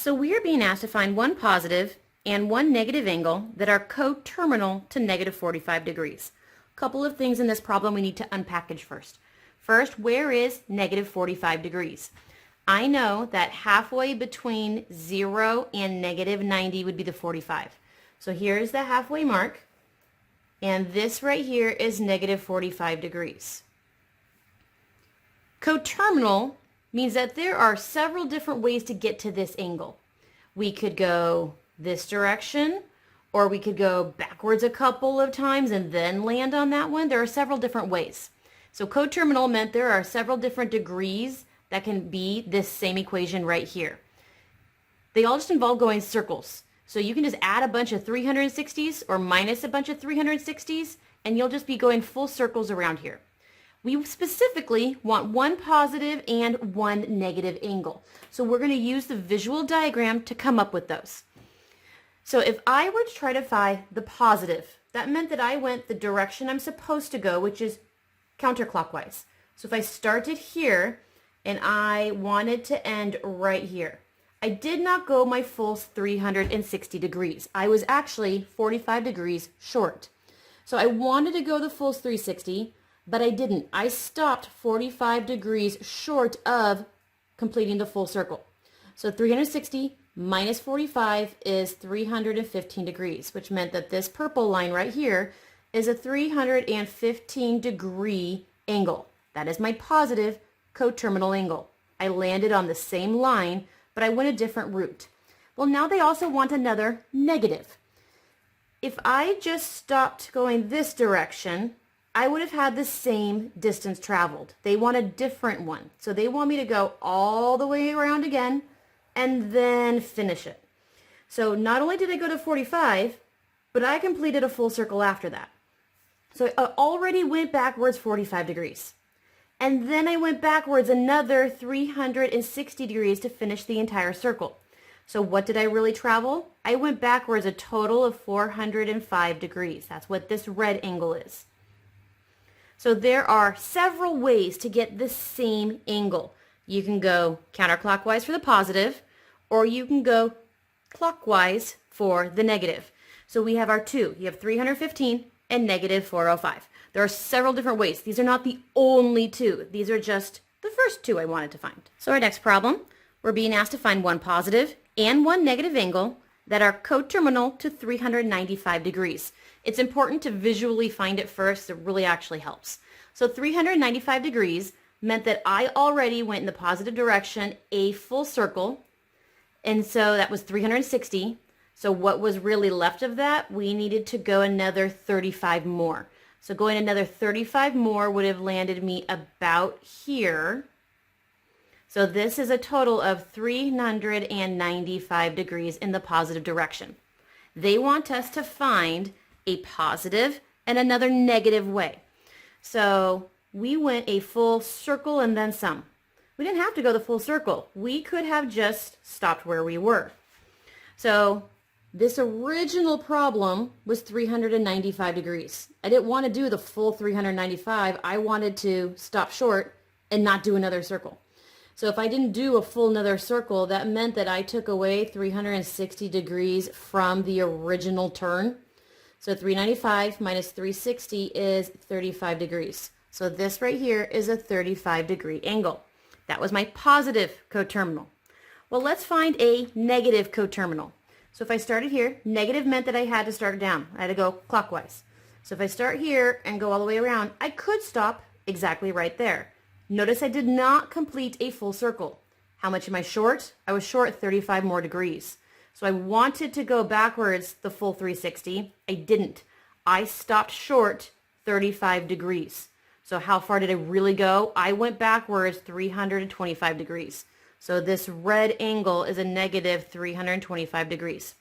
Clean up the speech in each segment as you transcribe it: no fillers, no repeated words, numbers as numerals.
So we are being asked to find one positive and one negative angle that are coterminal to negative 45 degrees. A couple of things in this problem we need to unpackage first. First, where is negative 45 degrees? I know that halfway between 0 and negative 90 would be the 45. So here's the halfway mark, and this right here is negative 45 degrees. Coterminal means that there are several different ways to get to this angle. We could go this direction, or we could go backwards a couple of times and then land on that one. There are several different ways. So coterminal meant there are several different degrees that can be this same equation right here. They all just involve going circles. So you can just add a bunch of 360s or minus a bunch of 360s, and you'll just be going full circles around here. We specifically want one positive and one negative angle. So we're going to use the visual diagram to come up with those. So if I were to try to find the positive, that meant that I went the direction I'm supposed to go, which is counterclockwise. So if I started here and I wanted to end right here, I did not go my full 360 degrees. I was actually 45 degrees short. So I wanted to go the full 360, but I didn't. I stopped 45 degrees short of completing the full circle. So 360 minus 45 is 315 degrees, which meant that this purple line right here is a 315 degree angle. That is my positive coterminal angle. I landed on the same line, but I went a different route. Well, now they also want another negative. If I just stopped going this direction, I would have had the same distance traveled. They want a different one. So they want me to go all the way around again and then finish it. So not only did I go to 45, but I completed a full circle after that. So I already went backwards 45 degrees. And then I went backwards another 360 degrees to finish the entire circle. So what did I really travel? I went backwards a total of 405 degrees. That's what this red angle is. So there are several ways to get the same angle. You can go counterclockwise for the positive, or you can go clockwise for the negative. So we have our two. You have 315 and negative 405. There are several different ways. These are not the only two. These are just the first two I wanted to find. So our next problem, we're being asked to find one positive and one negative angle that are coterminal to 395 degrees. It's important to visually find it first. It really actually helps. So 395 degrees meant that I already went in the positive direction a full circle, and so that was 360. So what was really left of that? We needed to go another 35 more. So going another 35 more would have landed me about here. So this is a total of 395 degrees in the positive direction. They want us to find a positive and another negative way. So we went a full circle and then some. We didn't have to go the full circle. We could have just stopped where we were. So this original problem was 395 degrees. I didn't want to do the full 395. I wanted to stop short and not do another circle. So if I didn't do a full another circle, that meant that I took away 360 degrees from the original turn. So 395 minus 360 is 35 degrees. So this right here is a 35 degree angle. That was my positive coterminal. Well, let's find a negative coterminal. So if I started here, negative meant that I had to start down. I had to go clockwise. So if I start here and go all the way around, I could stop exactly right there. Notice I did not complete a full circle. How much am I short? I was short 35 more degrees. So I wanted to go backwards the full 360. I didn't. I stopped short 35 degrees. So how far did I really go? I went backwards 325 degrees. So this red angle is a negative 325 degrees.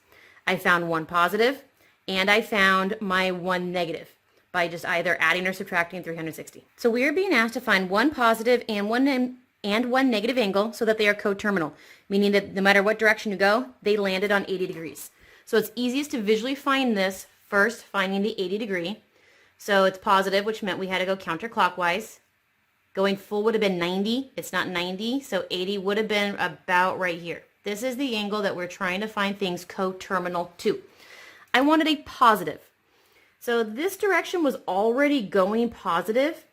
I found one positive and I found my one negative by just either adding or subtracting 360. So we are being asked to find one positive and one negative angle so that they are coterminal, meaning that no matter what direction you go, they landed on 80 degrees. So it's easiest to visually find this first, finding the 80 degree. So it's positive, which meant we had to go counterclockwise. Going full would have been 90. It's not 90, so 80 would have been about right here. This is the angle that we're trying to find things coterminal to. I wanted a positive. So this direction was already going positive.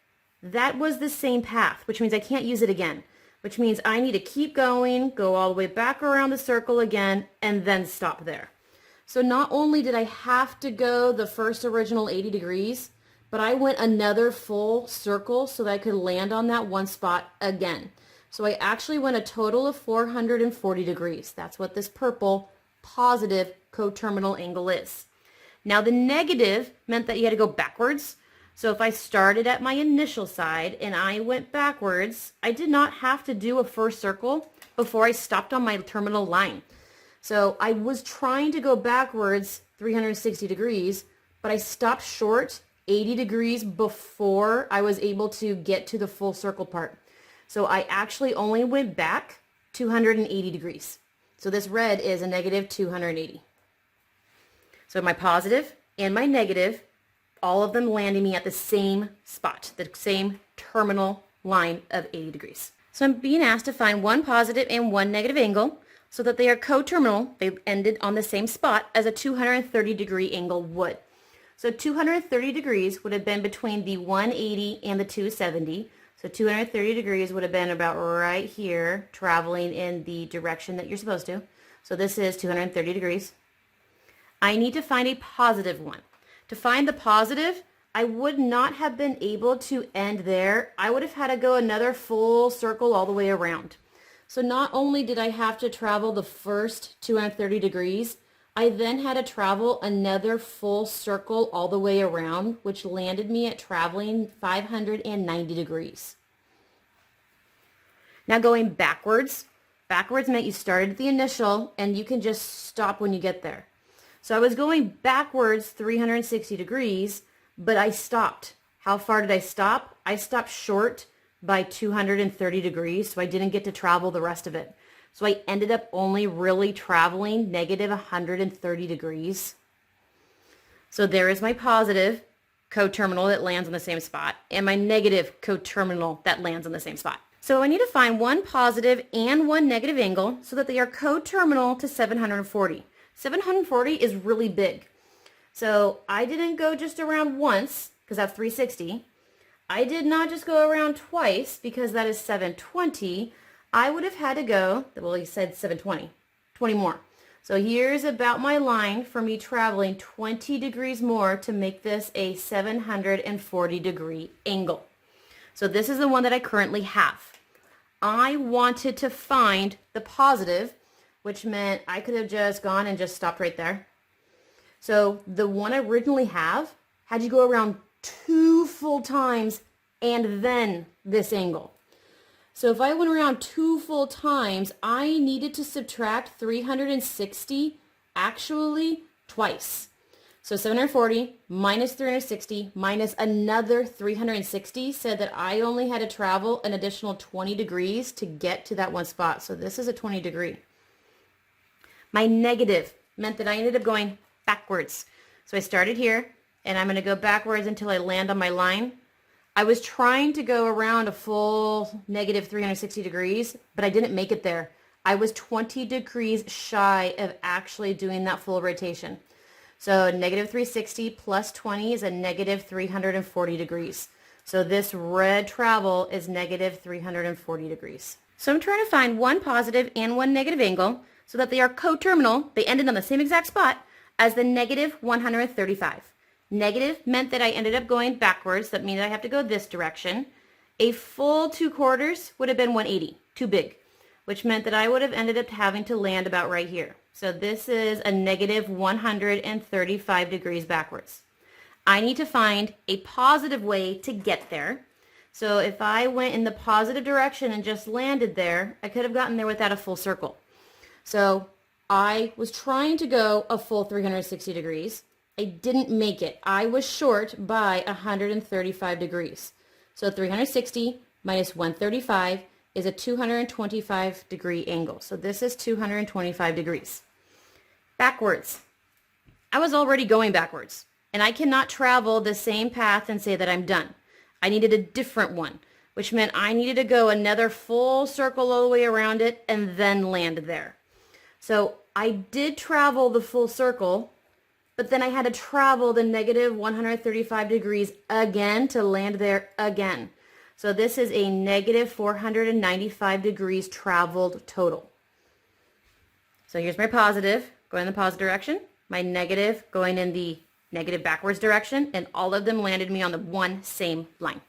That was the same path, which means I can't use it again, which means I need to keep going, go all the way back around the circle again, and then stop there. So not only did I have to go the first original 80 degrees, but I went another full circle so that I could land on that one spot again. So I actually went a total of 440 degrees. That's what this purple positive coterminal angle is. Now the negative meant that you had to go backwards. So if I started at my initial side and I went backwards, I did not have to do a first circle before I stopped on my terminal line. So I was trying to go backwards 360 degrees, but I stopped short 80 degrees before I was able to get to the full circle part. So I actually only went back 280 degrees. So this red is a negative 280. So my positive and my negative, all of them landing me at the same spot, the same terminal line of 80 degrees. So I'm being asked to find one positive and one negative angle so that they are coterminal. They ended on the same spot as a 230 degree angle would. So 230 degrees would have been between the 180 and the 270. So 230 degrees would have been about right here, traveling in the direction that you're supposed to. So this is 230 degrees. I need to find a positive one. To find the positive, I would not have been able to end there. I would have had to go another full circle all the way around. So not only did I have to travel the first 230 degrees, I then had to travel another full circle all the way around, which landed me at traveling 590 degrees. Now going backwards meant you started at the initial and you can just stop when you get there. So I was going backwards 360 degrees, but I stopped. How far did I stop? I stopped short by 230 degrees, so I didn't get to travel the rest of it. So I ended up only really traveling negative 130 degrees. So there is my positive coterminal that lands on the same spot and my negative coterminal that lands on the same spot. So I need to find one positive and one negative angle so that they are coterminal to 740. 740 is really big. So I didn't go just around once because that's 360. I did not just go around twice because that is 720. I would have had to go, well, he said 720, 20 more. So here's about my line for me traveling 20 degrees more to make this a 740 degree angle. So this is the one that I currently have. I wanted to find the positive, which meant I could have just gone and just stopped right there. So the one I originally have had you go around 2 full times and then this angle. So if I went around 2 full times, I needed to subtract 360 actually twice. So 740 minus 360 minus another 360 said that I only had to travel an additional 20 degrees to get to that one spot. So this is a 20 degree. My negative meant that I ended up going backwards. So I started here and I'm going to go backwards until I land on my line. I was trying to go around a full negative 360 degrees, but I didn't make it there. I was 20 degrees shy of actually doing that full rotation. So negative 360 plus 20 is a negative 340 degrees. So this red travel is negative 340 degrees. So I'm trying to find one positive and one negative angle so that they are coterminal. They ended on the same exact spot as the negative 135. Negative meant that I ended up going backwards. That means I have to go this direction. A full 2/4 would have been 180, too big, which meant that I would have ended up having to land about right here. So this is a negative 135 degrees backwards. I need to find a positive way to get there. So if I went in the positive direction and just landed there, I could have gotten there without a full circle. So I was trying to go a full 360 degrees. I didn't make it. I was short by 135 degrees. So 360 minus 135 is a 225 degree angle. So this is 225 degrees. Backwards. I was already going backwards, and I cannot travel the same path and say that I'm done. I needed a different one, which meant I needed to go another full circle all the way around it and then land there. So I did travel the full circle, but then I had to travel the negative 135 degrees again to land there again. So this is a negative 495 degrees traveled total. So here's my positive going in the positive direction, my negative going in the negative backwards direction, and all of them landed me on the one same line.